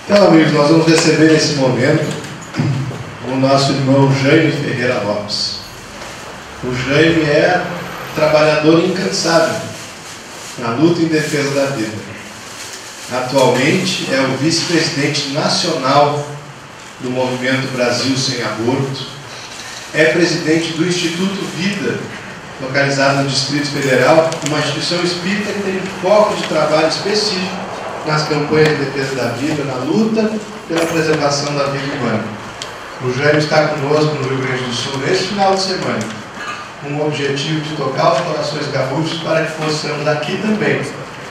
Então, amigos, nós vamos receber nesse momento o nosso irmão Jaime Ferreira Lopes. O Jaime é trabalhador incansável na luta em defesa da vida. Atualmente é o vice-presidente nacional do Movimento Brasil Sem Aborto, é presidente do Instituto Vida, localizado no Distrito Federal, uma instituição espírita que tem um foco de trabalho específico nas campanhas de defesa da vida, na luta pela preservação da vida humana. O Jaime está conosco no Rio Grande do Sul neste final de semana, com o objetivo de tocar os corações gaúchos para que possamos aqui também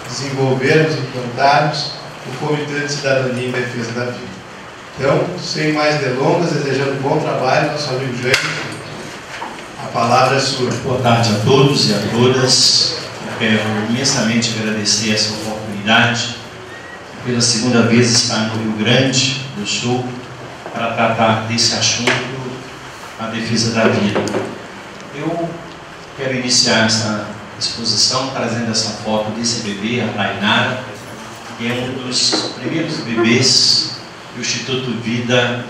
desenvolvermos e implantarmos o Comitê de Cidadania em Defesa da Vida. Então, sem mais delongas, desejando bom trabalho, nosso amigo Jaime, a palavra é sua. Boa tarde a todos e a todas. Eu quero imensamente agradecer essa oportunidade. Pela segunda vez estar no Rio Grande do Sul para tratar desse assunto, a defesa da vida. Eu quero iniciar essa exposição trazendo essa foto desse bebê, a Tainara, que é um dos primeiros bebês que o Instituto Vida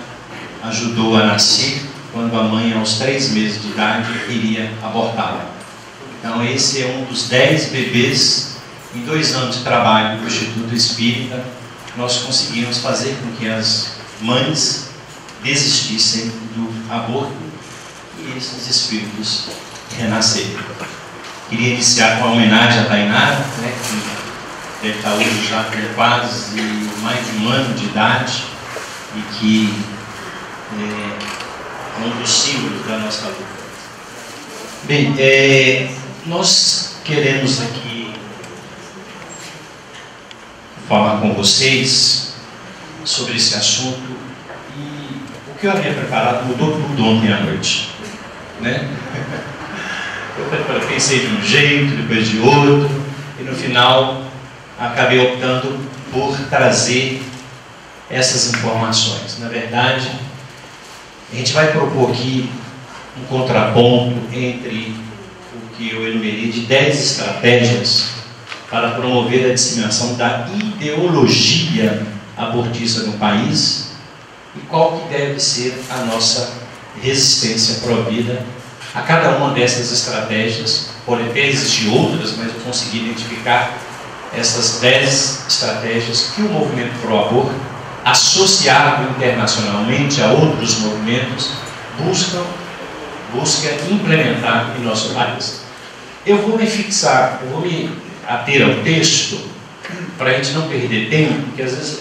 ajudou a nascer quando a mãe, aos 3 meses de idade, iria abortá-la. Então esse é um dos 10 bebês. Em 2 anos de trabalho do Instituto Espírita, nós conseguimos fazer com que as mães desistissem do aborto e esses espíritos renascerem. Queria iniciar com a homenagem a Tainara, que deve estar hoje já com quase mais de 1 ano de idade e que é um dos símbolos da nossa luta. Bem, nós queremos aqui falar com vocês sobre esse assunto, e o que eu havia preparado mudou tudo ontem à noite, né? Eu pensei de um jeito, depois de outro, e no final acabei optando por trazer essas informações. Na verdade, a gente vai propor aqui um contraponto entre o que eu enumerei de 10 estratégias para promover a disseminação da ideologia abortista no país e qual que deve ser a nossa resistência pró-vida a cada uma dessas estratégias. Podem até existir outras, mas eu consegui identificar essas 10 estratégias que o movimento pró-aborto, associado internacionalmente a outros movimentos, busca implementar em nosso país. Eu vou me ater ao texto para a gente não perder tempo, porque às vezes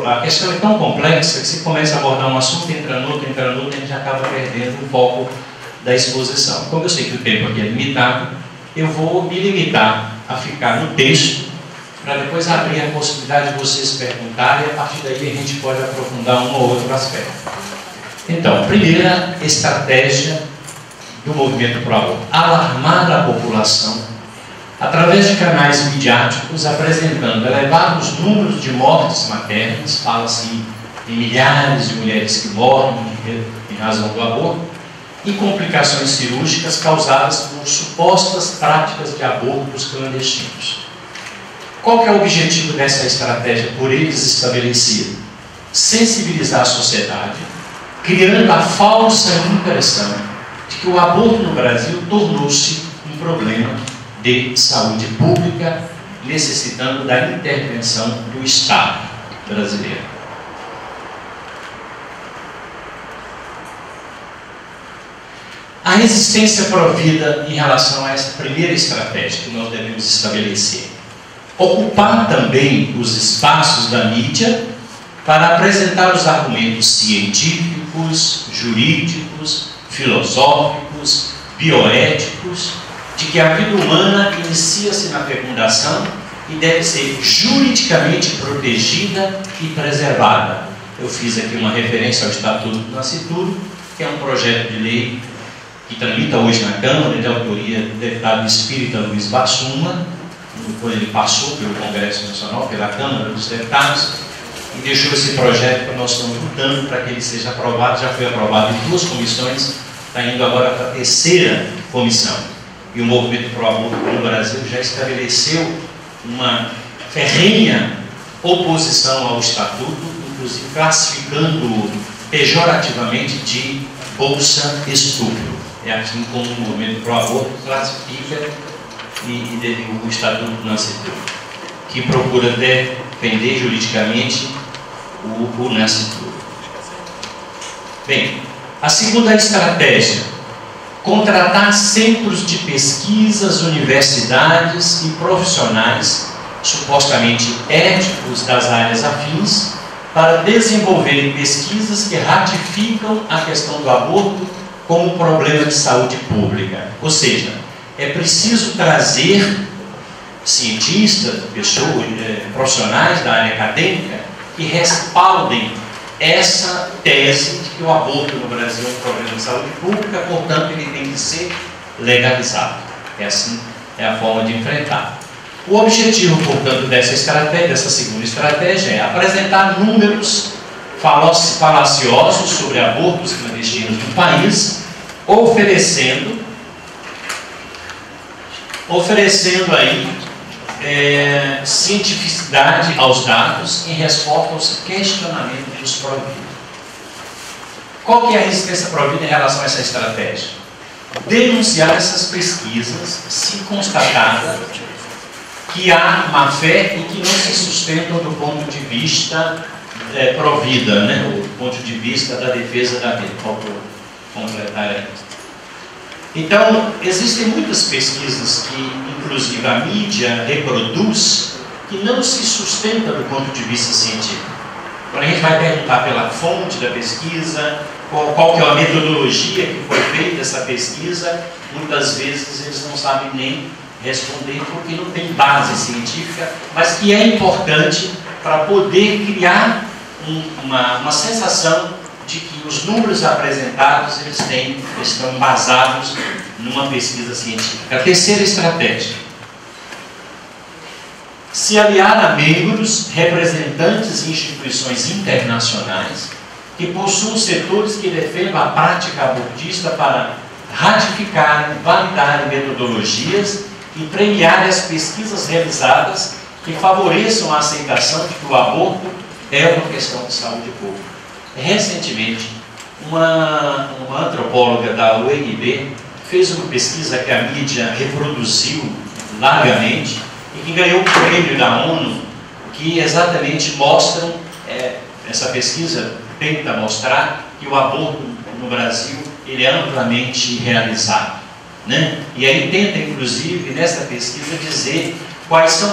a questão é tão complexa que se começa a abordar um assunto, entra no outro, a gente acaba perdendo o foco da exposição. Como eu sei que o tempo aqui é limitado, eu vou me limitar a ficar no texto para depois abrir a possibilidade de vocês perguntarem, e a partir daí a gente pode aprofundar um ou outro aspecto. Então, primeira estratégia do movimento pró-aborto: alarmar a população através de canais midiáticos, apresentando elevados números de mortes maternas, fala-se em milhares de mulheres que morrem em razão do aborto, e complicações cirúrgicas causadas por supostas práticas de abortos clandestinos. Qual que é o objetivo dessa estratégia por eles estabelecida? Sensibilizar a sociedade, criando a falsa impressão de que o aborto no Brasil tornou-se um problema de saúde pública, necessitando da intervenção do Estado brasileiro. A resistência pró-vida em relação a essa primeira estratégia que nós devemos estabelecer: ocupar também os espaços da mídia para apresentar os argumentos científicos, jurídicos, filosóficos, bioéticos, de que a vida humana inicia-se na fecundação e deve ser juridicamente protegida e preservada. Eu fiz aqui uma referência ao Estatuto do Nascituro, que é um projeto de lei que tramita hoje na Câmara, de autoria do deputado espírita Luiz Bassuma, quando ele passou pelo Congresso Nacional, pela Câmara dos Deputados, e deixou esse projeto que nós estamos lutando para que ele seja aprovado. Já foi aprovado em 2 comissões, está indo agora para a 3ª comissão. E o movimento pró-aborto no Brasil já estabeleceu uma ferrenha oposição ao Estatuto, inclusive classificando pejorativamente de bolsa estupro. É assim como o movimento pró-aborto classifica o Estatuto do Nascituro, que procura defender juridicamente o nascituro. Bem, a segunda estratégia: contratar centros de pesquisas, universidades e profissionais supostamente éticos das áreas afins para desenvolverem pesquisas que ratificam a questão do aborto como um problema de saúde pública. Ou seja, é preciso trazer cientistas, pessoas, profissionais da área acadêmica que respaldem essa tese de que o aborto no Brasil é um problema de saúde pública, portanto ele tem que ser legalizado. Assim é a forma de enfrentar. O objetivo, portanto, dessa estratégia, dessa segunda estratégia, é apresentar números falaciosos sobre abortos clandestinos no país, oferecendo aí cientificidade aos dados em resposta aos questionamentos dos pró-vida. Qual que é a resistência pró-vida em relação a essa estratégia? Denunciar essas pesquisas se constatada que há má fé e que não se sustentam do ponto de vista pró-vida, né? Do ponto de vista da defesa da vida. Faltou completar aí. Então, existem muitas pesquisas que, inclusive, a mídia reproduz, que não se sustenta do ponto de vista científico. Quando a gente vai perguntar pela fonte da pesquisa, qual que é a metodologia que foi feita essa pesquisa, muitas vezes eles não sabem nem responder porque não tem base científica, mas que é importante para poder criar uma sensação de que os números apresentados estão embasados numa pesquisa científica. A terceira estratégia: se aliar a membros, representantes e instituições internacionais que possuam setores que defendam a prática abortista para ratificarem, validarem metodologias e premiarem as pesquisas realizadas que favoreçam a aceitação de que o aborto é uma questão de saúde pública. Recentemente, uma antropóloga da UNB fez uma pesquisa que a mídia reproduziu largamente e que ganhou o prêmio da ONU, que exatamente mostram, essa pesquisa tenta mostrar que o aborto no Brasil ele é amplamente realizado, né? E aí tenta, inclusive, nessa pesquisa dizer quais são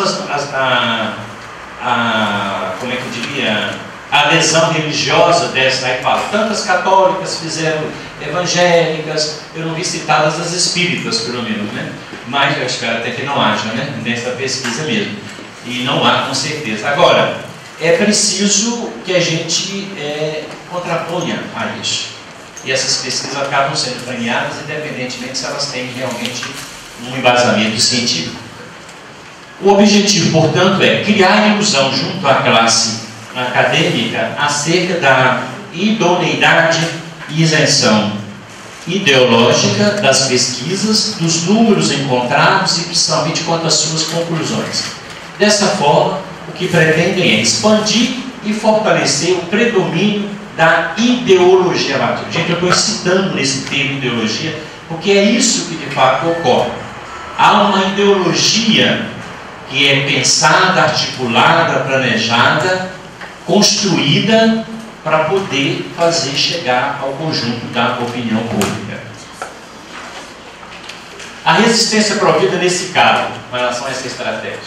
como é que eu diria, a adesão religiosa dessa. Aí fala, tantas católicas fizeram evangélicas, eu não vi citadas as espíritas, pelo menos, né? Mas eu espero até que não haja, né? Nessa pesquisa mesmo. E não há, com certeza. Agora, é preciso que a gente contraponha a isso. E essas pesquisas acabam sendo premiadas, independentemente se elas têm realmente um embasamento científico. O objetivo, portanto, é criar ilusão junto à classe acadêmica acerca da idoneidade e isenção ideológica das pesquisas, dos números encontrados e principalmente quanto às suas conclusões. Dessa forma, o que pretendem é expandir e fortalecer o predomínio da ideologia abortiva. Gente, eu estou citando nesse termo ideologia porque é isso que de fato ocorre. Há uma ideologia que é pensada, articulada, planejada, construída para poder fazer chegar ao conjunto da opinião pública. A resistência pró-vida nesse caso, em relação a essa estratégia: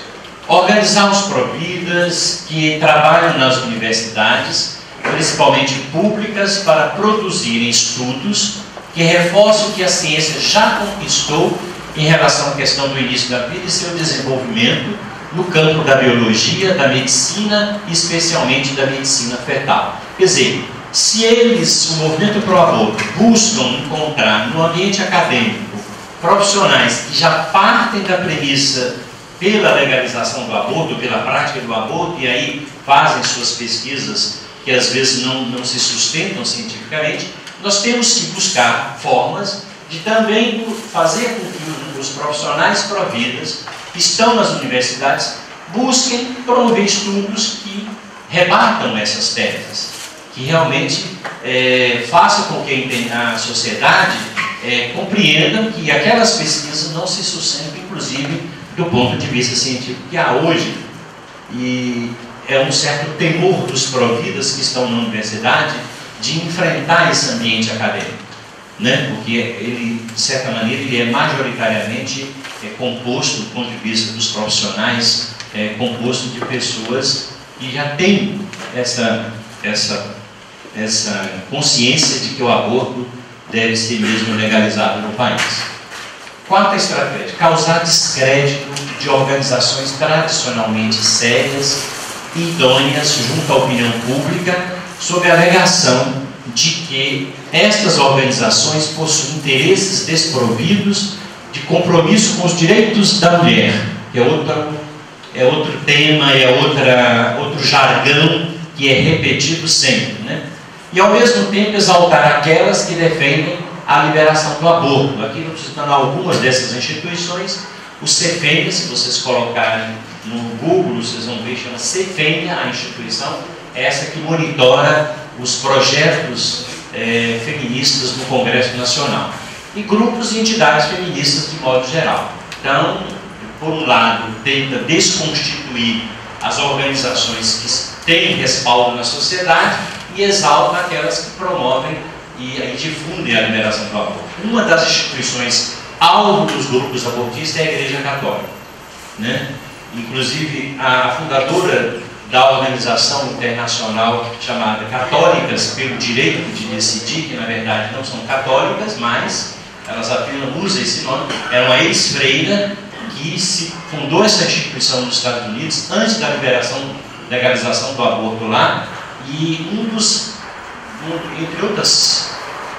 organizar os pró-vidas que trabalham nas universidades, principalmente públicas, para produzirem estudos que reforçam o que a ciência já conquistou em relação à questão do início da vida e seu desenvolvimento no campo da biologia, da medicina e especialmente da medicina fetal. Quer dizer, se eles, o movimento pró-aborto, buscam encontrar no ambiente acadêmico profissionais que já partem da premissa pela legalização do aborto, pela prática do aborto, e aí fazem suas pesquisas que às vezes não se sustentam cientificamente, nós temos que buscar formas de também fazer com que os profissionais pró-vidas que estão nas universidades busquem promover estudos que rebatam essas teses, que realmente façam com que a sociedade compreenda que aquelas pesquisas não se sustentam, inclusive, do ponto de vista científico que há hoje. E é um certo temor dos providas que estão na universidade de enfrentar esse ambiente acadêmico, né? Porque ele, de certa maneira, ele é majoritariamente composto, do ponto de vista dos profissionais, composto de pessoas que já têm essa consciência de que o aborto deve ser mesmo legalizado no país. Quarta estratégia: causar descrédito de organizações tradicionalmente sérias e idôneas junto à opinião pública, sob a alegação de que estas organizações possuem interesses desprovidos de compromisso com os direitos da mulher, que é outro tema, outro jargão que é repetido sempre, né? E ao mesmo tempo exaltar aquelas que defendem a liberação do aborto. Aqui eu estou citando algumas dessas instituições. O CEFEMIA, se vocês colocarem no Google, vocês vão ver, chama CEFEMIA, a instituição, essa que monitora os projetos feministas no Congresso Nacional. E grupos e entidades feministas de modo geral. Então, por um lado, tenta desconstituir as organizações que têm respaldo na sociedade e exalta aquelas que promovem e difundem a liberação do aborto. Uma das instituições alvo dos grupos abortistas é a Igreja Católica, né? Inclusive, a fundadora da organização internacional chamada Católicas pelo Direito de Decidir, que na verdade não são católicas, mas elas apenas usam esse nome, era uma ex-freira que se fundou essa instituição nos Estados Unidos antes da legalização do aborto lá, e entre outras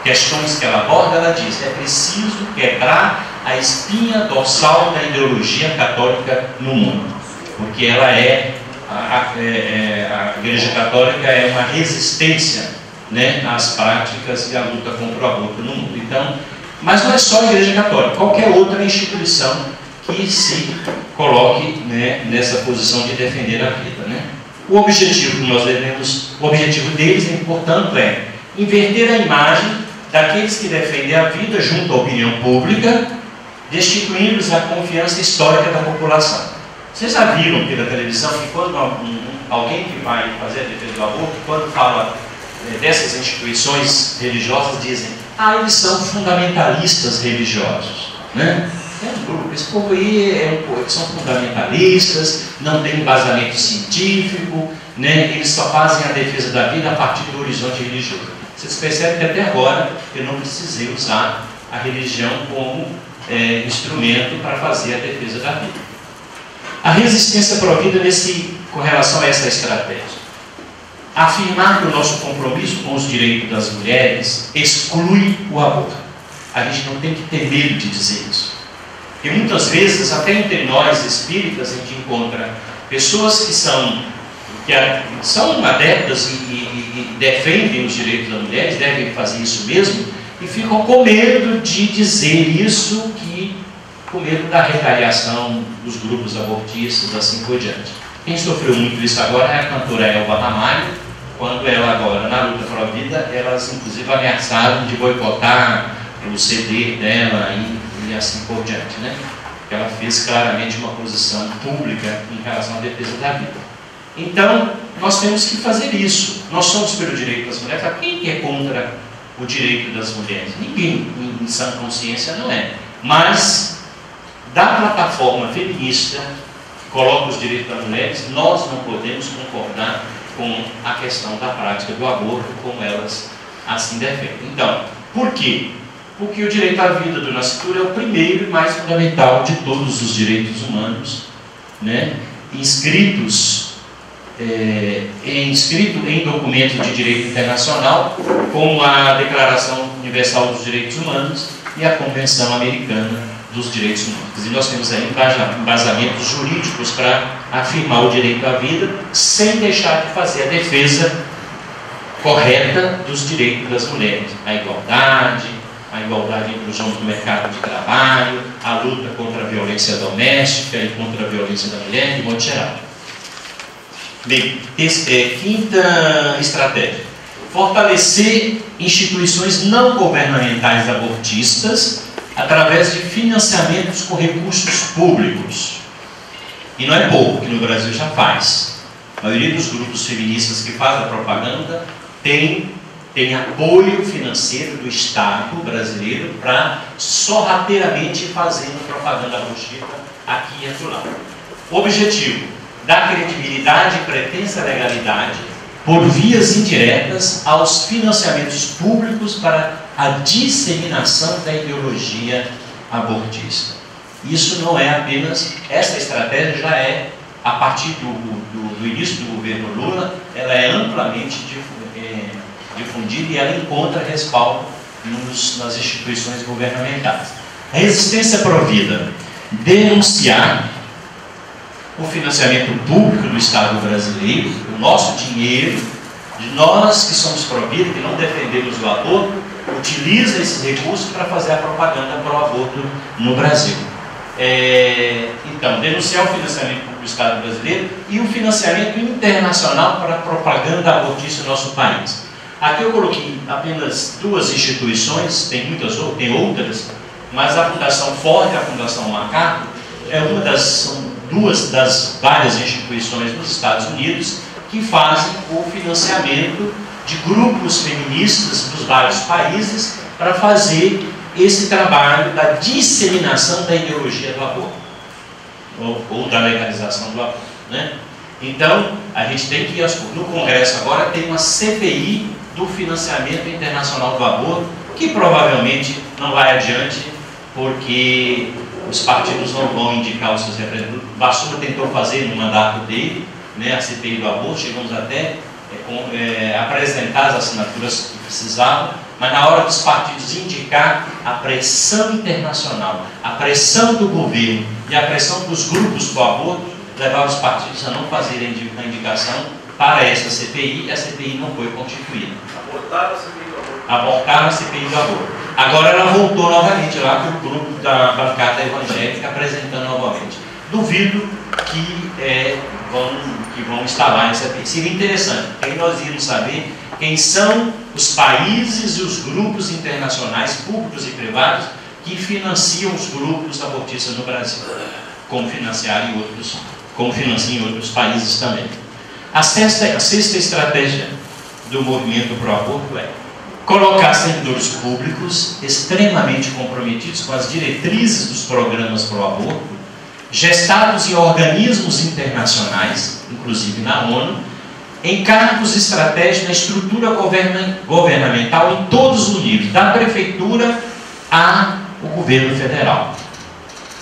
questões que ela aborda, ela diz: é preciso quebrar a espinha dorsal da ideologia católica no mundo, porque ela a Igreja Católica é uma resistência, né, às práticas e à luta contra o aborto no mundo. Então, mas não é só a Igreja Católica, qualquer outra instituição que se coloque, né, nessa posição de defender a vida, né? O objetivo deles, portanto, é inverter a imagem daqueles que defendem a vida junto à opinião pública, destituindo-os da confiança histórica da população. Vocês já viram pela televisão que quando alguém que vai fazer a defesa do aborto, quando fala dessas instituições religiosas, dizem: eles são fundamentalistas religiosos, né? Esse povo aí são fundamentalistas, não tem embasamento científico, né? Eles só fazem a defesa da vida a partir do horizonte religioso. Vocês percebem que até agora eu não precisei usar a religião como instrumento para fazer a defesa da vida. A resistência provida com relação a essa estratégia: afirmar que o nosso compromisso com os direitos das mulheres exclui o aborto. A gente não tem que ter medo de dizer isso. E muitas vezes, até entre nós espíritas, a gente encontra pessoas que são adeptas e defendem os direitos das mulheres, devem fazer isso mesmo, e ficam com medo de dizer isso, com medo da retaliação dos grupos abortistas, assim por diante. Quem sofreu muito isso agora é a cantora Elba Ramalho, quando ela agora, na luta pela vida, elas inclusive ameaçaram de boicotar o CD dela e assim por diante, né? Ela fez claramente uma posição pública em relação à defesa da vida. Então, nós temos que fazer isso. Nós somos pelo direito das mulheres. Quem é contra o direito das mulheres? Ninguém, em sã consciência, não é. Mas, da plataforma feminista que coloca os direitos das mulheres, nós não podemos concordar com a questão da prática do aborto, como elas assim defendem. Então, por quê? Porque o direito à vida do nascituro é o primeiro e mais fundamental de todos os direitos humanos, né? inscrito em documento de direito internacional, como a Declaração Universal dos Direitos Humanos e a Convenção Americana dos Direitos Humanos. E nós temos aí embasamentos jurídicos para afirmar o direito à vida, sem deixar de fazer a defesa correta dos direitos das mulheres, a igualdade entre os homens no mercado de trabalho, a luta contra a violência doméstica e contra a violência da mulher, de modo geral. Bem, quinta estratégia: fortalecer instituições não governamentais abortistas através de financiamentos com recursos públicos. E não é pouco que no Brasil já faz. A maioria dos grupos feministas que fazem a propaganda tem apoio financeiro do Estado brasileiro para sorrateiramente fazendo propaganda abortista aqui e acolá. O objetivo: dar credibilidade e pretensa legalidade por vias indiretas aos financiamentos públicos para a disseminação da ideologia abortista. Isso não é apenas, essa estratégia já é, a partir do início do governo Lula, ela é amplamente difundida e ela encontra respaldo nas instituições governamentais. A resistência provida: denunciar o financiamento público do Estado brasileiro, o nosso dinheiro, de nós que somos pró-vida, que não defendemos o aborto, utiliza esses recursos para fazer a propaganda pró-aborto no Brasil. Então, denunciar o financiamento público do Estado brasileiro e o financiamento internacional para a propaganda abortista no nosso país. Aqui eu coloquei apenas duas instituições, tem outras, mas a Fundação Ford e a Fundação MacArthur são duas das várias instituições nos Estados Unidos que fazem o financiamento de grupos feministas dos vários países para fazer esse trabalho da disseminação da ideologia do aborto ou da legalização do aborto, né? Então, a gente tem que ir no Congresso agora tem uma CPI do financiamento internacional do aborto, que provavelmente não vai adiante, porque os partidos não vão indicar os seus representantes. O Bassura tentou fazer no mandato dele, né, a CPI do aborto, chegamos até apresentar as assinaturas que precisavam, mas na hora dos partidos indicar, a pressão internacional, a pressão do governo e a pressão dos grupos do aborto levaram os partidos a não fazerem a indicação para essa CPI, e a CPI não foi constituída. Abortaram a CPI do aborto. Abortaram a CPI do aborto. Agora ela voltou novamente lá com o grupo da bancada evangélica apresentando novamente. Duvido que vão instalar essa CPI. Seria interessante, porque aí nós iríamos saber quem são os países e os grupos internacionais, públicos e privados, que financiam os grupos abortistas no Brasil, como financiam em outros países também. A sexta estratégia do movimento pró-aborto é colocar servidores públicos extremamente comprometidos com as diretrizes dos programas pró-aborto, gestados em organismos internacionais, inclusive na ONU, em cargos estratégicos na estrutura governamental em todos os níveis, da prefeitura ao governo federal,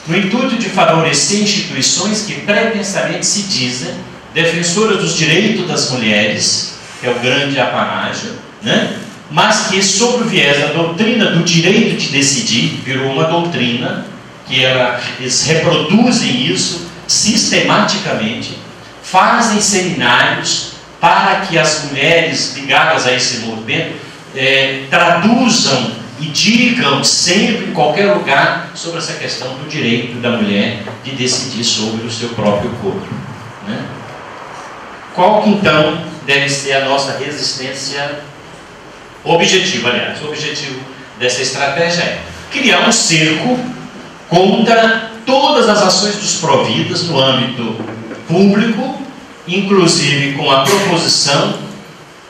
no intuito de favorecer instituições que pretensamente se dizem defensoras dos direitos das mulheres, que é o grande apanágio, né? Mas que, sob o viés da doutrina do direito de decidir, virou uma doutrina que eles reproduzem isso sistematicamente, fazem seminários para que as mulheres ligadas a esse movimento traduzam e digam sempre, em qualquer lugar, sobre essa questão do direito da mulher de decidir sobre o seu próprio corpo, né? Qual que então deve ser a nossa resistência? O objetivo dessa estratégia é criar um cerco contra todas as ações dos pró-vidas no âmbito público, inclusive com a proposição,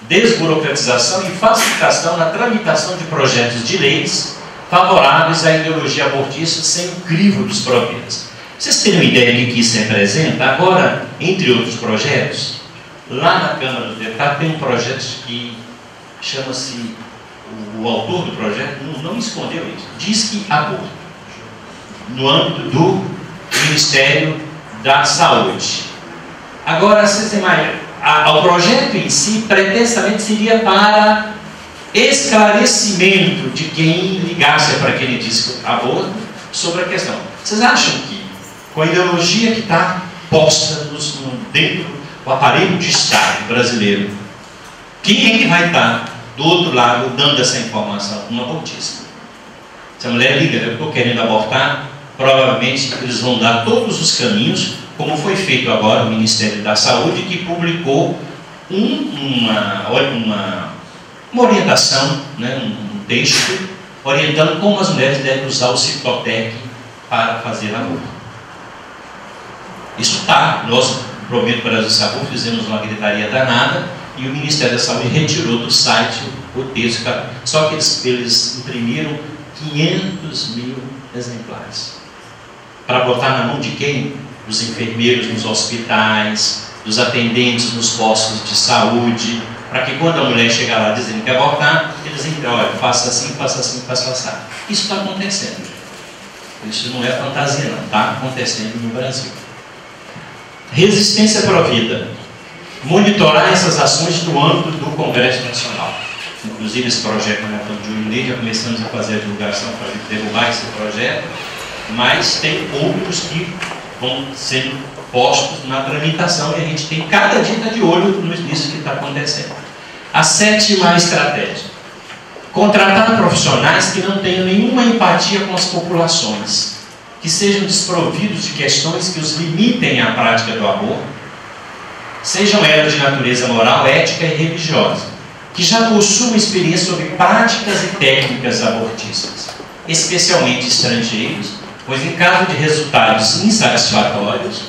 desburocratização e facilitação na tramitação de projetos de leis favoráveis à ideologia abortista sem o crivo dos pró-vidas. Vocês terem uma ideia do que isso representa? Agora, entre outros projetos, lá na Câmara dos Deputados tem um projeto que chama-se, o autor do projeto não escondeu isso, diz que aborto, no âmbito do Ministério da Saúde. Agora, vocês imaginam, o projeto em si, pretensamente, seria para esclarecimento de quem ligasse para quem ele disse aborto sobre a questão. Vocês acham que, com a ideologia que está posta dentro do aparelho de Estado brasileiro, quem é que vai estar do outro lado dando essa informação? Um abortista. Se a mulher liga, eu estou querendo abortar, provavelmente eles vão dar todos os caminhos como foi feito agora o Ministério da Saúde, que publicou uma orientação, né, um texto, orientando como as mulheres devem usar o Citotec para fazer aborto. Isso está, nós, Movimento Brasil Sabor, fizemos uma gritaria danada e o Ministério da Saúde retirou do site o texto, só que eles imprimiram 500 mil exemplares. Para botar na mão de quem? Dos enfermeiros nos hospitais, dos atendentes nos postos de saúde, para que quando a mulher chegar lá dizendo que quer abortar, eles dizem, olha, faça assim, faça assim, faça assim. Isso está acontecendo. Isso não é fantasia não, está acontecendo no Brasil. Resistência Provida. Monitorar essas ações no âmbito do Congresso Nacional. Inclusive esse projeto na Antônio de Unidade, já começamos a fazer a divulgação para derrubar esse projeto, mas tem outros que vão sendo postos na tramitação e a gente tem cada dia de olho nisso que está acontecendo. A 7ª estratégia: contratar profissionais que não tenham nenhuma empatia com as populações, que sejam desprovidos de questões que os limitem à prática do aborto, sejam elas de natureza moral, ética e religiosa, que já possuam experiência sobre práticas e técnicas abortistas, especialmente estrangeiros, pois em caso de resultados insatisfatórios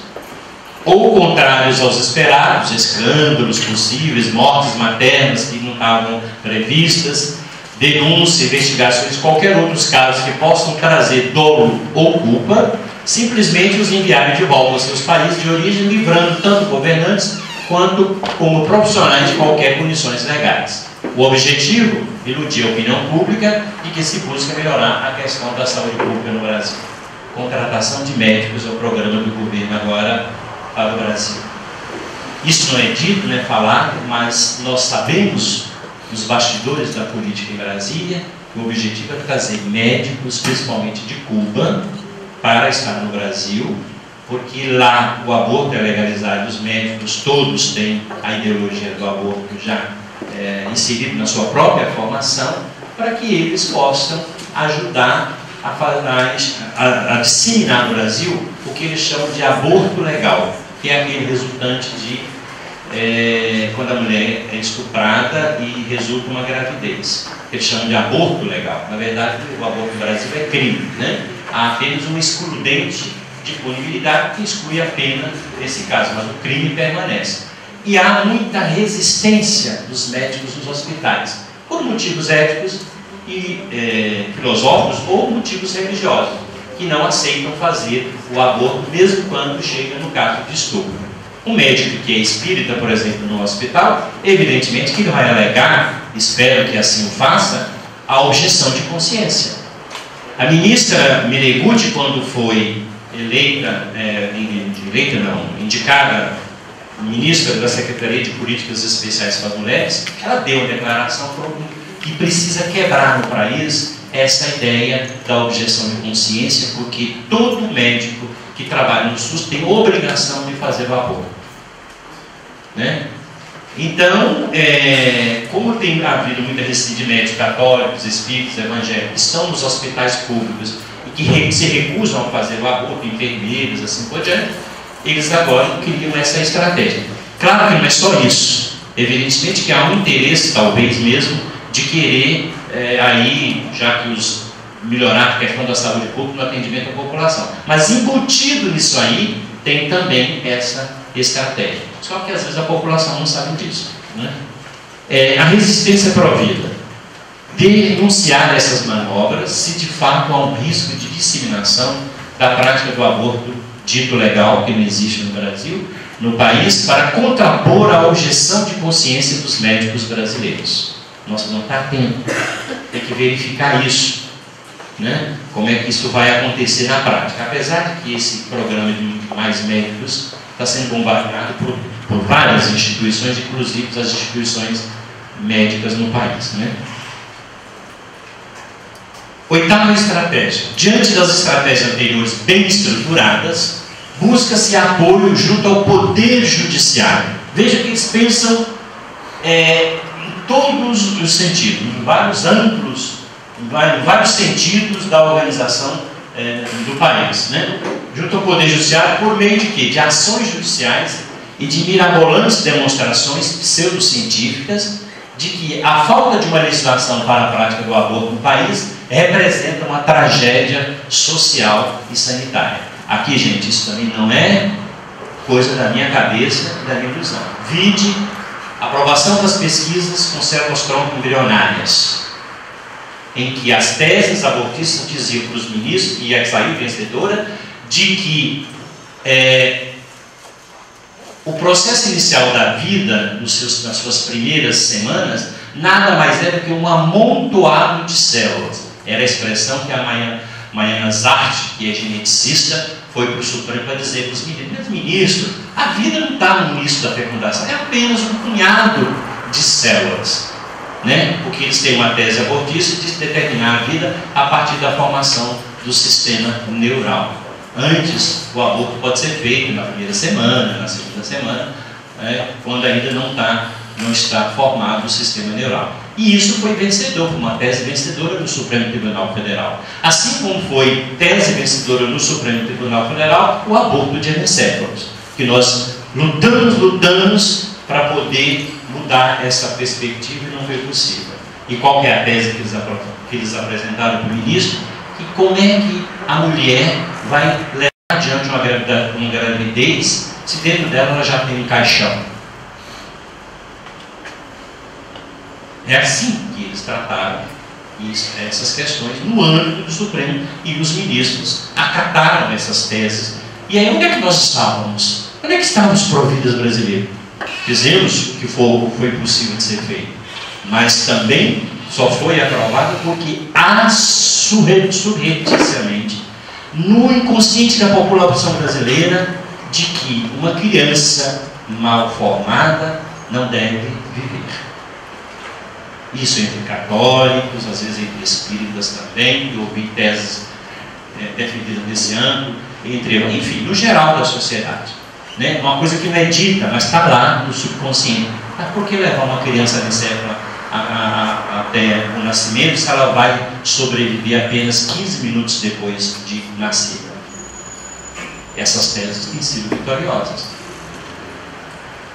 ou contrários aos esperados, escândalos possíveis, mortes maternas que não estavam previstas, denúncias, investigações, qualquer outros casos que possam trazer dolo ou culpa, simplesmente os enviarem de volta aos seus países de origem, livrando tanto governantes quanto como profissionais de qualquer punições legais. O objetivo? Iludir a opinião pública e que se busca melhorar a questão da saúde pública no Brasil. Contratação de médicos é o programa do governo agora para o Brasil. Isso não é dito, não é falado, mas nós sabemos, nos bastidores da política em Brasília, que o objetivo é trazer médicos, principalmente de Cuba, para estar no Brasil, porque lá o aborto é legalizado, os médicos todos têm a ideologia do aborto já inserido na sua própria formação, para que eles possam ajudar a disseminar no Brasil o que eles chamam de aborto legal, que é aquele resultante de quando a mulher é estuprada e resulta uma gravidez. Eles chamam de aborto legal. Na verdade, o aborto no Brasil é crime, né? Há apenas uma excludente de punibilidade que exclui a pena nesse caso, mas o crime permanece. E há muita resistência dos médicos nos hospitais, por motivos éticos e filosóficos ou motivos religiosos, que não aceitam fazer o aborto, mesmo quando chega no caso de estupro. Um médico que é espírita, por exemplo, no hospital, evidentemente que ele vai alegar, espero que assim o faça, a objeção de consciência. A ministra Miregutti, quando foi indicada ministra da Secretaria de Políticas Especiais para as Mulheres, ela deu uma declaração que precisa quebrar no país essa ideia da objeção de consciência, porque todo médico que trabalha no SUS tem obrigação de fazer o aborto, né? Então, como tem havido muita resistência de médicos católicos, espíritos, evangélicos, que estão nos hospitais públicos e que se recusam a fazer o aborto, enfermeiros, assim por diante, eles agora criam essa estratégia. Claro que não é só isso. Evidentemente que há um interesse, talvez mesmo, de querer, já que melhorar a questão da saúde pública no atendimento à população. Mas embutido nisso aí, tem também essa estratégia. Só que às vezes a população não sabe disso, né? A resistência provida. Denunciar essas manobras se de fato há um risco de disseminação da prática do aborto dito legal, que não existe no Brasil, no país, para contrapor a objeção de consciência dos médicos brasileiros. Nós não está atento. Tem que verificar isso, né? Como é que isso vai acontecer na prática. Apesar de que esse programa de mais médicos está sendo bombardeado por várias instituições, inclusive as instituições médicas no país, né? 8ª estratégia. Diante das estratégias anteriores bem estruturadas, busca-se apoio junto ao Poder Judiciário. Veja que eles pensam em todos os sentidos, em vários ângulos, em vários sentidos da organização do país, né? junto ao Poder Judiciário, por meio de quê? De ações judiciais e de mirabolantes demonstrações pseudocientíficas de que a falta de uma legislação para a prática do aborto no país representa uma tragédia social e sanitária. Aqui, gente, isso também não é coisa da minha cabeça e da minha visão. Vide aprovação das pesquisas com células-tronco embrionárias, em que as teses abortistas diziam para os ministros, e ia sair vencedora, de que o processo inicial da vida, nas suas primeiras semanas, nada mais é do que um amontoado de células. Era a expressão que a Mariana Zart, que é geneticista, foi para o Supremo para dizer para os ministros, a vida não está no início da fecundação, é apenas um punhado de células, né? Porque eles têm uma tese abortista de determinar a vida a partir da formação do sistema neural. Antes, o aborto pode ser feito na primeira semana, na segunda semana, né? Quando ainda não está formado o sistema neural. E isso foi vencedor, foi uma tese vencedora no Supremo Tribunal Federal. Assim como foi tese vencedora no Supremo Tribunal Federal o aborto de anencéfalos, que nós lutamos para poder mudar essa perspectiva e não foi possível. E qual que é a tese que eles apresentaram para o ministro? Que como é que a mulher vai levar adiante uma gravidez se dentro dela ela já tem um caixão? É assim que eles trataram essas questões no âmbito do Supremo, e os ministros acataram essas teses. E aí, onde é que nós estávamos? Onde é que estavam os providas brasileiros? Fizemos o que foi possível de ser feito, mas também só foi aprovado porque surrepticiamente, no inconsciente da população brasileira, de que uma criança mal formada não deve viver. Isso entre católicos, às vezes entre espíritas também, eu ouvi teses defendidas nesse âmbito, enfim, no geral da sociedade. Né? Uma coisa que não é dita, mas está lá no subconsciente. Mas por que levar uma criança anencéfala até o nascimento se ela vai sobreviver apenas 15 minutos depois de nascer? Essas teses têm sido vitoriosas.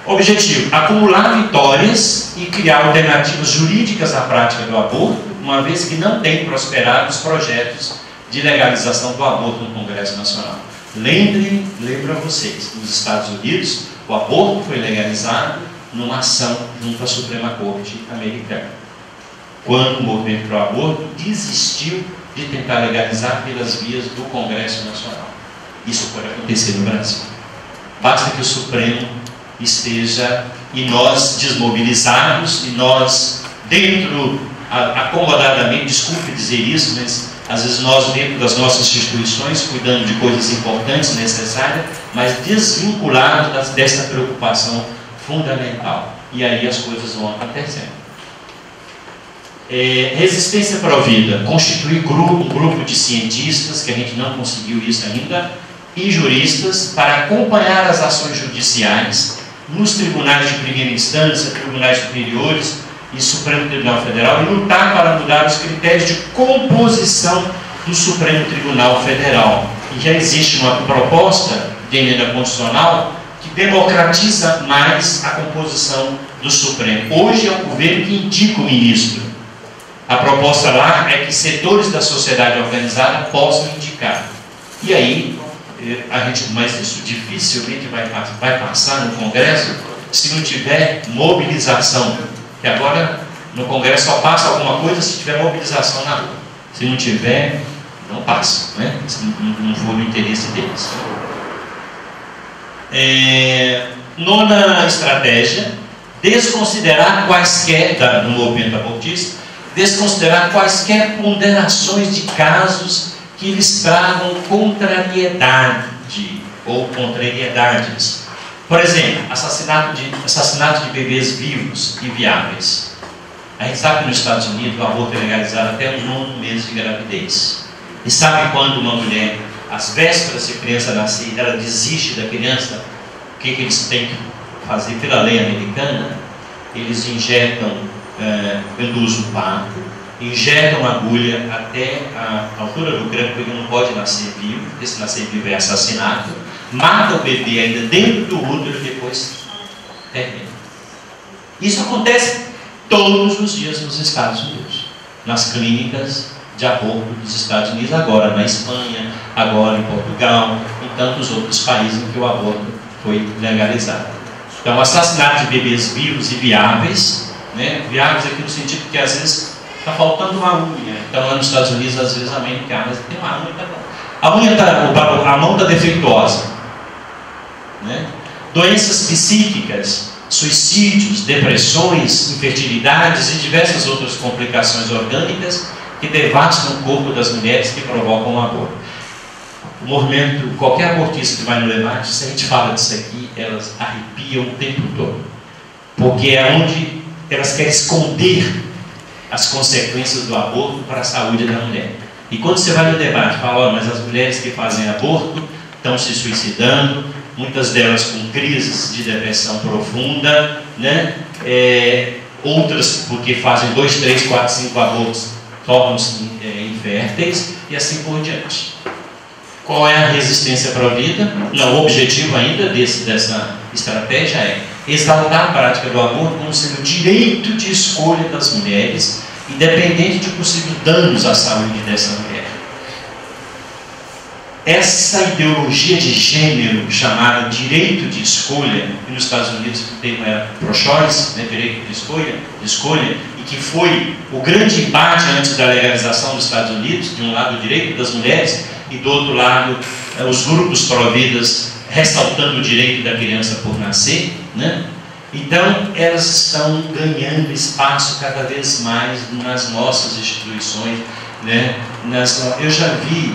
Objetivo: acumular vitórias e criar alternativas jurídicas à prática do aborto, uma vez que não tem prosperado os projetos de legalização do aborto no Congresso Nacional. Lembro a vocês, nos Estados Unidos, o aborto foi legalizado numa ação junto à Suprema Corte Americana, quando o movimento pro aborto desistiu de tentar legalizar pelas vias do Congresso Nacional. Isso pode acontecer no Brasil. Basta que o Supremo esteja e nós desmobilizarmos, e nós dentro, acomodadamente, desculpe dizer isso, mas às vezes nós dentro das nossas instituições, cuidando de coisas importantes, necessárias, mas desvinculados dessa preocupação fundamental. E aí as coisas vão acontecendo. Resistência Provida, constituir um grupo de cientistas, que a gente não conseguiu isso ainda, e juristas, para acompanhar as ações judiciais nos tribunais de primeira instância, tribunais superiores e Supremo Tribunal Federal, e lutar para mudar os critérios de composição do Supremo Tribunal Federal. E já existe uma proposta de emenda constitucional que democratiza mais a composição do Supremo. Hoje é o governo que indica o ministro. A proposta lá é que setores da sociedade organizada possam indicar. E aí, mas isso dificilmente vai passar no Congresso se não tiver mobilização. E agora, no Congresso só passa alguma coisa se tiver mobilização na rua. Se não tiver, não passa, né? Se não for no interesse deles. Nona estratégia: desconsiderar quaisquer, no movimento abortista, desconsiderar quaisquer ponderações de casos que eles tragam contrariedade ou contrariedades. Por exemplo, assassinato de bebês vivos e viáveis. A gente sabe que nos Estados Unidos o aborto é legalizado até o 9º mês de gravidez. E sabe quando uma mulher, às vésperas de a criança nascer, ela desiste da criança, o que eles têm que fazer pela lei americana? Eles injetam, induzem o parto, injetam a agulha até a altura do crânio, porque não pode nascer vivo, porque se nascer vivo é assassinato, mata o bebê ainda dentro do útero e depois termina. Isso acontece todos os dias nos Estados Unidos, nas clínicas de aborto dos Estados Unidos, agora na Espanha, agora em Portugal, em tantos outros países em que o aborto foi legalizado. Então, o assassinato de bebês vivos e viáveis, né? Viáveis aqui no sentido que às vezes está faltando uma unha. Então, lá nos Estados Unidos, às vezes a mãe não quer, mas tem uma unha, tá bom. A unha a mão está defeituosa, né? Doenças psíquicas, suicídios, depressões, infertilidades e diversas outras complicações orgânicas que devastam o corpo das mulheres, que provocam o aborto. O movimento, qualquer abortista que vai no debate, se a gente fala disso aqui, elas arrepiam o tempo todo, porque é onde elas querem esconder as consequências do aborto para a saúde da mulher. E quando você vai no debate, fala, mas as mulheres que fazem aborto estão se suicidando, muitas delas com crises de depressão profunda, né? Outras porque fazem 2, 3, 4, 5 abortos, tornam-se inférteis e assim por diante. Qual é a resistência para a vida? Não, o objetivo ainda dessa estratégia é exaltar a prática do aborto como sendo o direito de escolha das mulheres, independente de possíveis danos à saúde dessa mulher. Essa ideologia de gênero chamada direito de escolha, que nos Estados Unidos o termo é pro-choice, né, direito de escolha, e que foi o grande embate antes da legalização dos Estados Unidos, de um lado o direito das mulheres e do outro lado os grupos pró-vidas ressaltando o direito da criança por nascer, né? Então elas estão ganhando espaço cada vez mais nas nossas instituições, né? Eu já vi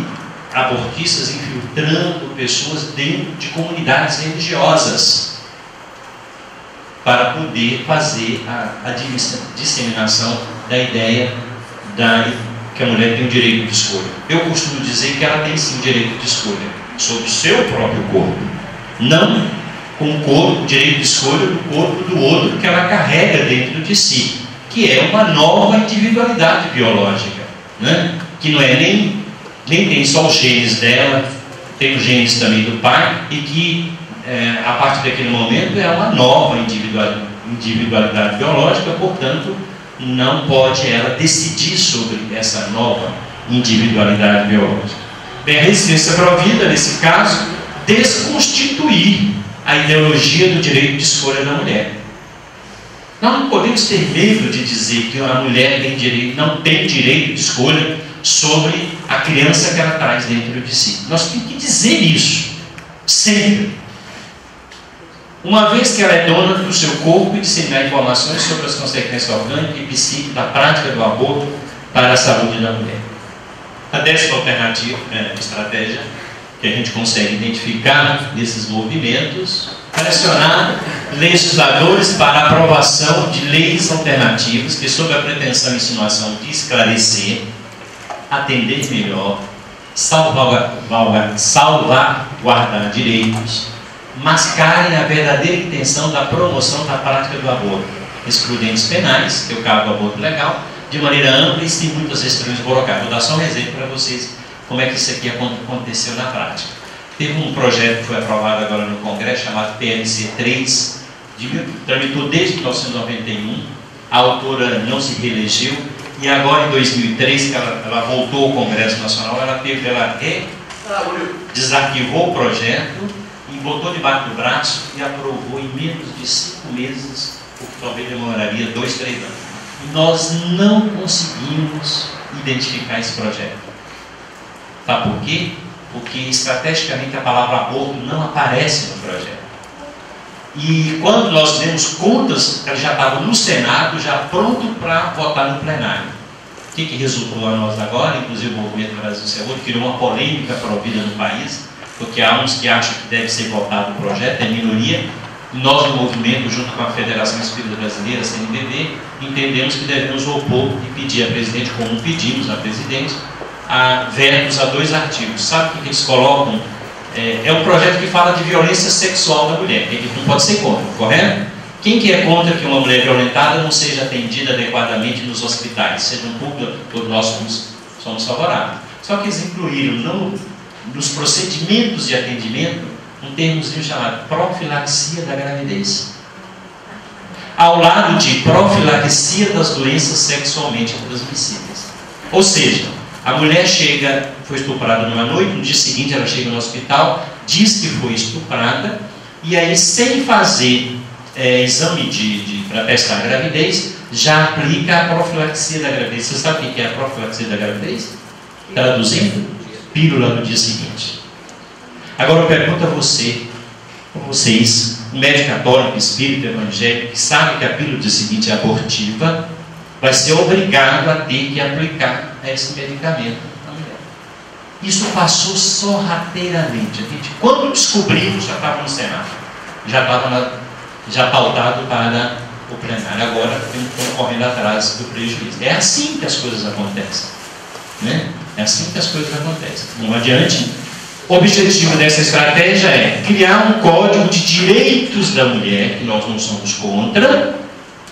abortistas infiltrando pessoas dentro de comunidades religiosas para poder fazer a disseminação da ideia que a mulher tem o direito de escolha. Eu costumo dizer que ela tem sim direito de escolha sobre o seu próprio corpo, não com o direito de escolha do corpo do outro que ela carrega dentro de si, que é uma nova individualidade biológica, né? Que não é nem tem só os genes dela, tem os genes também do pai, e que a partir daquele momento é uma nova individualidade biológica, portanto não pode ela decidir sobre essa nova individualidade biológica. Bem, a resistência pró-vida, nesse caso, desconstituir a ideologia do direito de escolha da mulher. Nós não podemos ter medo de dizer que a mulher não tem direito de escolha sobre a criança que ela traz dentro de si. Nós temos que dizer isso, sempre. Uma vez que ela é dona do seu corpo e disseminar informações sobre as consequências orgânicas e psíquicas da prática do aborto para a saúde da mulher. A 10ª alternativa, estratégia que a gente consegue identificar nesses movimentos, pressionar legisladores para a aprovação de leis alternativas que, sob a pretensão e insinuação de esclarecer, atender melhor, salvaguardar direitos, mascarem a verdadeira intenção da promoção da prática do aborto, excludentes penais, que é o caso do aborto legal, de maneira ampla e sem muitas restrições burocráticas. Vou dar só um exemplo para vocês como é que isso aqui aconteceu na prática. Teve um projeto que foi aprovado agora no Congresso, chamado PLC 3, tramitou desde 1991, a autora não se reelegeu, e agora em 2003, que ela voltou ao Congresso Nacional, ela desarquivou o projeto e botou debaixo do braço e aprovou em menos de 5 meses, o que talvez demoraria 2, 3 anos. E nós não conseguimos identificar esse projeto. Sabe por quê? Porque estrategicamente a palavra aborto não aparece no projeto. E quando nós demos contas, ela já estava no Senado, já pronto para votar no plenário. O que resultou a nós agora? Inclusive o Movimento Brasil Sem Aborto criou uma polêmica provida no país, porque há uns que acham que deve ser votado o projeto, é minoria. Nós, no movimento, junto com a Federação Espírita Brasileira, CNBB, entendemos que devemos opor e pedir à presidente, como pedimos à presidente, a vetos a 2 artigos. Sabe o que eles colocam? É um projeto que fala de violência sexual da mulher, que não pode ser contra, correto? Quem que é contra que uma mulher violentada não seja atendida adequadamente nos hospitais? Seja um público, todos nós somos favoráveis. Só que eles incluíram nos procedimentos de atendimento um termozinho chamado profilaxia da gravidez, ao lado de profilaxia das doenças sexualmente transmissíveis. Ou seja, a mulher foi estuprada numa noite, no dia seguinte ela chega no hospital, diz que foi estuprada, e aí, sem fazer exame para testar a gravidez, já aplica a profilaxia da gravidez. Você sabe o que é a profilaxia da gravidez? Traduzindo, pílula no dia seguinte. Agora eu pergunto a vocês, um médico católico, espírita, evangélico, que sabe que a pílula do dia seguinte é abortiva, vai ser obrigado a ter que aplicar esse medicamento na mulher. Isso passou sorrateiramente. Quando descobrimos, já estava no Senado, já pautado para o plenário. Agora estão correndo atrás do prejuízo. É assim que as coisas acontecem, né? É assim que as coisas acontecem. Não adiante. O objetivo dessa estratégia é criar um código de direitos da mulher, que nós não somos contra,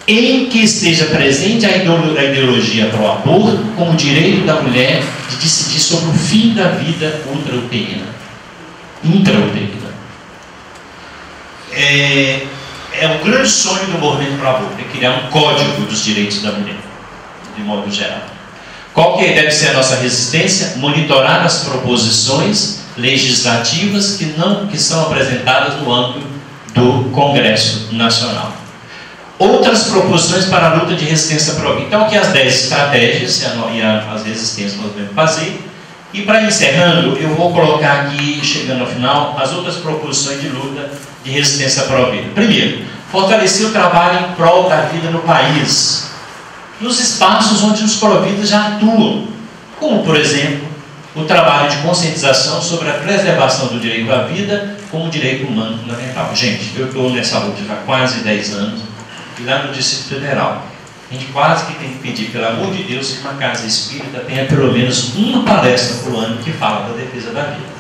em que esteja presente a ideologia pró-aborto como direito da mulher de decidir sobre o fim da vida intrauterina. É um grande sonho do movimento pró-aborto, é criar um código dos direitos da mulher, de modo geral. Qual que deve ser a nossa resistência? Monitorar as proposições legislativas que são apresentadas no âmbito do Congresso Nacional. Outras proposições para a luta de resistência pró-vida. Então, aqui as 10 estratégias e as resistências que nós devemos fazer. E para encerrando, eu vou colocar aqui, chegando ao final, as outras proposições de luta de resistência pró-vida. Primeiro, fortalecer o trabalho em prol da vida no país, nos espaços onde os pró-vidas já atuam, como, por exemplo, o trabalho de conscientização sobre a preservação do direito à vida como direito humano fundamental. Gente, eu estou nessa luta já há quase 10 anos, e lá no Distrito Federal, a gente quase que tem que pedir, pelo amor de Deus, que uma casa espírita tenha pelo menos uma palestra por ano que fala da defesa da vida.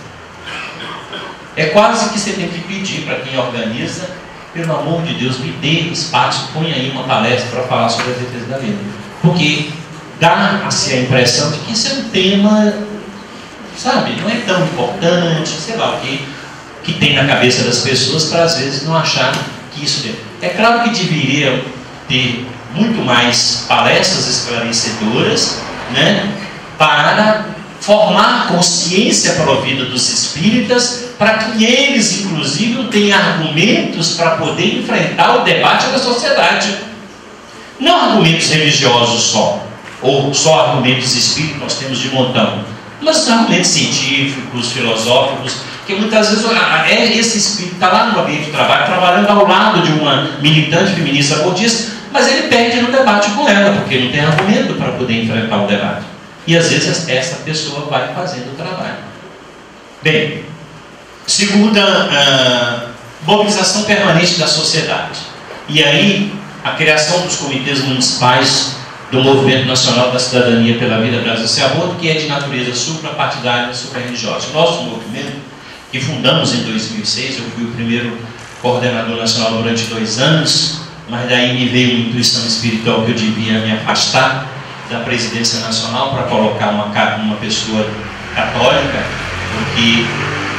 É quase que você tem que pedir para quem organiza, pelo amor de Deus, me dê espaço, põe aí uma palestra para falar sobre a defesa da vida. Porque dá-se a impressão de que isso é um tema, sabe, não é tão importante, sei lá, o que tem na cabeça das pessoas para às vezes não achar que isso é. É claro que deveria ter muito mais palestras esclarecedoras, né, para formar consciência pró-vida dos espíritas, para que eles, inclusive, tenham argumentos para poder enfrentar o debate da sociedade. Não argumentos religiosos só, ou só argumentos espíritas, nós temos de montão, mas argumentos científicos, filosóficos, que muitas vezes esse espírito está lá no ambiente de trabalho, trabalhando ao lado de uma militante feminista abortista, mas ele perde no debate com ela, porque não tem argumento para poder enfrentar o debate. E às vezes essa pessoa vai fazendo o trabalho. Bem, segunda, mobilização permanente da sociedade. E aí, a criação dos comitês municipais do Movimento Nacional da Cidadania pela Vida Brasil Sem Aborto, que é de natureza suprapartidária e suprarreligiosa. Nosso movimento, que fundamos em 2006, eu fui o primeiro coordenador nacional durante 2 anos, mas daí me veio uma intuição espiritual que eu devia me afastar da presidência nacional para colocar uma pessoa católica, porque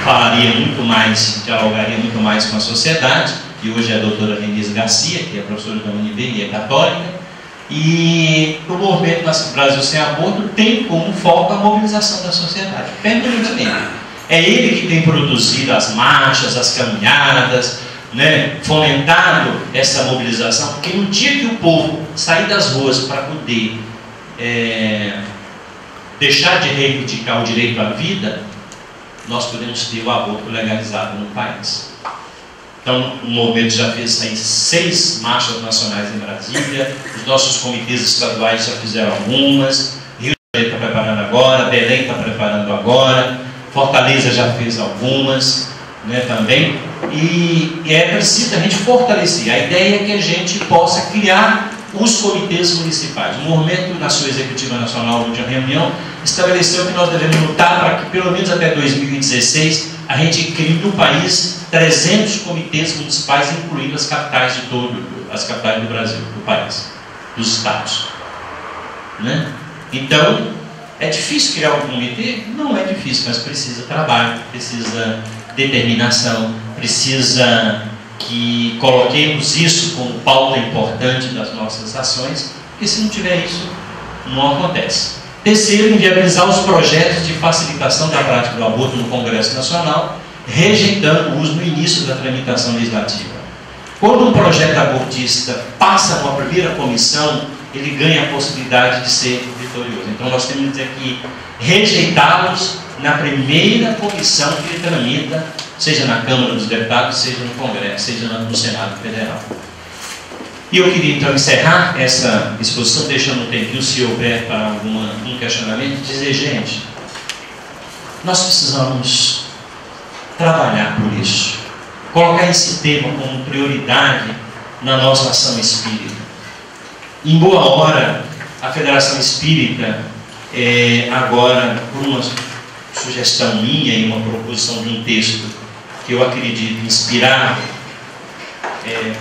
falaria muito mais, dialogaria muito mais com a sociedade. E hoje é a doutora Denise Garcia, que é professora da UNB e é católica. E o Movimento Brasil Sem Aborto tem como foco a mobilização da sociedade, permanentemente. É ele que tem produzido as marchas, as caminhadas, né, fomentado essa mobilização, porque no dia que o povo sair das ruas para poder deixar de reivindicar o direito à vida, nós podemos ter o aborto legalizado no país. Então, o movimento já fez aí 6 marchas nacionais em Brasília, os nossos comitês estaduais já fizeram algumas, Rio de Janeiro está preparando agora, Belém está preparando agora, Fortaleza já fez algumas, né, também, e é preciso a gente fortalecer. A ideia é que a gente possa criar os comitês municipais. O movimento, na sua executiva nacional, de uma reunião, estabeleceu que nós devemos lutar para que, pelo menos até 2016, a gente cria no país 300 comitês municipais, incluindo as capitais as capitais do Brasil, do país, dos estados, né? Então, é difícil criar um comitê? Não é difícil, mas precisa trabalho, precisa determinação, precisa que coloquemos isso como pauta importante das nossas ações, porque se não tiver isso, não acontece. Terceiro, inviabilizar os projetos de facilitação da prática do aborto no Congresso Nacional, rejeitando o uso no início da tramitação legislativa. Quando um projeto abortista passa numa primeira comissão, ele ganha a possibilidade de ser vitorioso. Então nós temos que rejeitá-los na primeira comissão que ele tramita, seja na Câmara dos Deputados, seja no Congresso, seja no Senado Federal. E eu queria então encerrar essa exposição, deixando um tempinho, se houver para algum questionamento, dizer, gente, nós precisamos trabalhar por isso, colocar esse tema como prioridade na nossa ação espírita. Em boa hora, a Federação Espírita, agora, por uma sugestão minha e uma proposição de um texto que eu acredito inspirado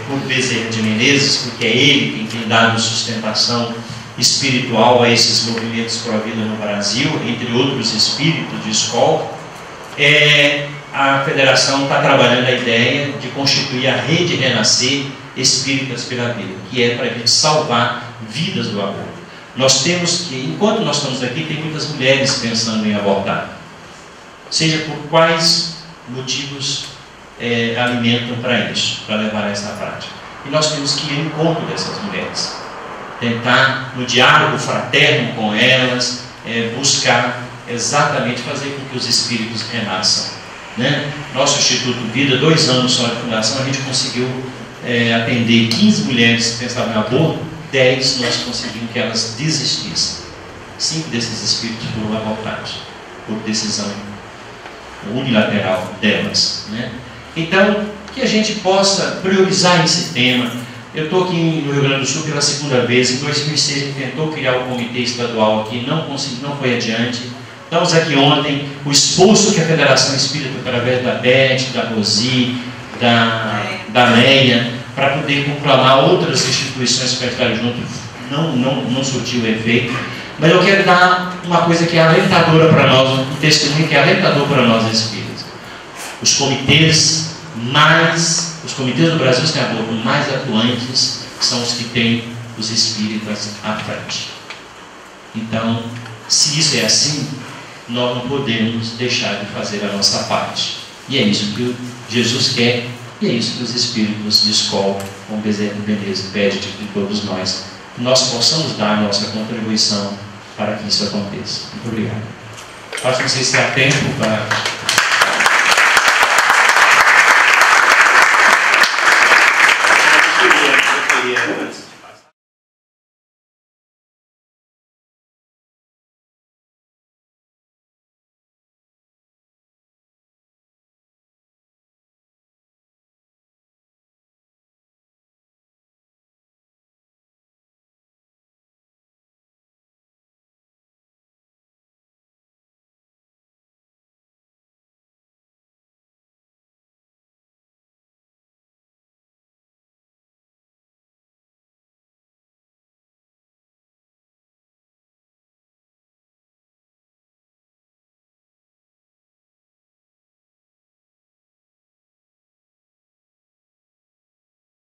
por Bezerra de Menezes, porque é ele quem tem dado sustentação espiritual a esses movimentos pró-vida no Brasil, entre outros espíritos de escola, a Federação está trabalhando a ideia de constituir a Rede Renascer Espíritas pela Vida, que é para a gente salvar vidas do aborto. Nós temos que, enquanto nós estamos aqui, tem muitas mulheres pensando em abortar, seja por quais motivos alimentam para isso, para levar a essa prática. E nós temos que ir ao encontro dessas mulheres, tentar, no diálogo fraterno com elas, buscar exatamente fazer com que os espíritos renasçam, né? Nosso Instituto Vida, 2 anos só de fundação, a gente conseguiu atender 15 mulheres que pensavam em aborto, 10 nós conseguimos que elas desistissem. 5 desses espíritos foram abortados por decisão unilateral delas, né? Então, que a gente possa priorizar esse tema. Eu estou aqui no Rio Grande do Sul pela 2ª vez. Em 2006 a gente tentou criar o comitê estadual aqui, não conseguiu, não foi adiante. Estamos aqui ontem, o esforço que a Federação Espírita, através da Beth, da Rosi, da Leia, para poder conclamar outras instituições para estarem junto, não surtiu efeito. Mas eu quero dar uma coisa que é alentadora para nós, um testemunho que é alentador para nós espíritas. Os comitês do Brasil sem aborto mais atuantes são os que têm os espíritas à frente. Então, se isso é assim, nós não podemos deixar de fazer a nossa parte. E é isso que Jesus quer, e é isso que os espíritos de escola, como Bezerra de Menezes, pede de todos nós, que nós possamos dar a nossa contribuição para que isso aconteça. Muito obrigado. Acho que não sei se há tempo para...